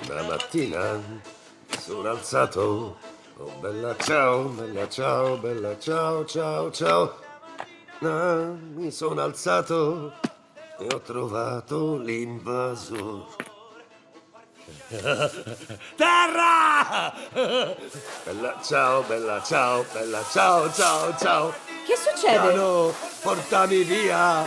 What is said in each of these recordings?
Una mattina mi sono alzato. Oh bella ciao, bella ciao, ciao, ciao. Ah, mi sono alzato e ho trovato l'invasore. Terra! Bella ciao, ciao, ciao. Che succede? Piano, portami via,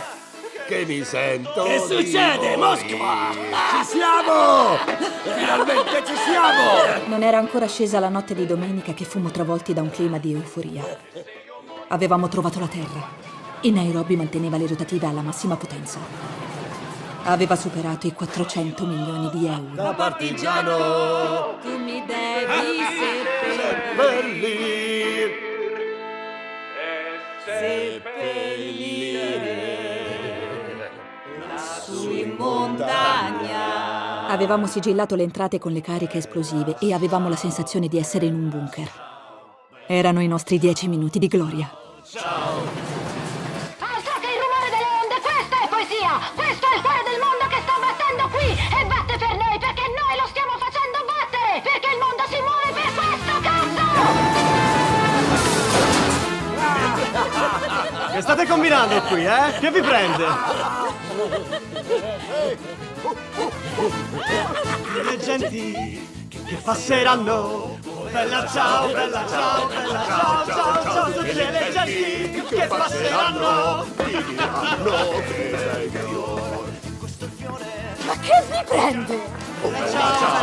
che mi sento. Che succede, di Moskva? morire. Ci siamo! Finalmente ci siamo! Non era ancora scesa la notte di domenica che fummo travolti da un clima di euforia. Avevamo trovato la Terra e Nairobi manteneva le rotative alla massima potenza. Aveva superato i 400 milioni di euro. Da partigiano Tu mi devi seppellire. su in montagna. Avevamo sigillato le entrate con le cariche esplosive e avevamo la sensazione di essere in un bunker. Erano i nostri 10 minuti di gloria. Altro che il rumore delle onde, questa è poesia! Questo è il cuore del mondo che sta battendo qui! E batte per noi perché noi lo stiamo facendo battere! Perché il mondo si muove per questo, cazzo! Che state combinando qui, eh? Che vi prende? Le genti che passeranno. Bella ciao, ciao, ciao, tutte le genti che passeranno. Ma che vi prende? Ciao,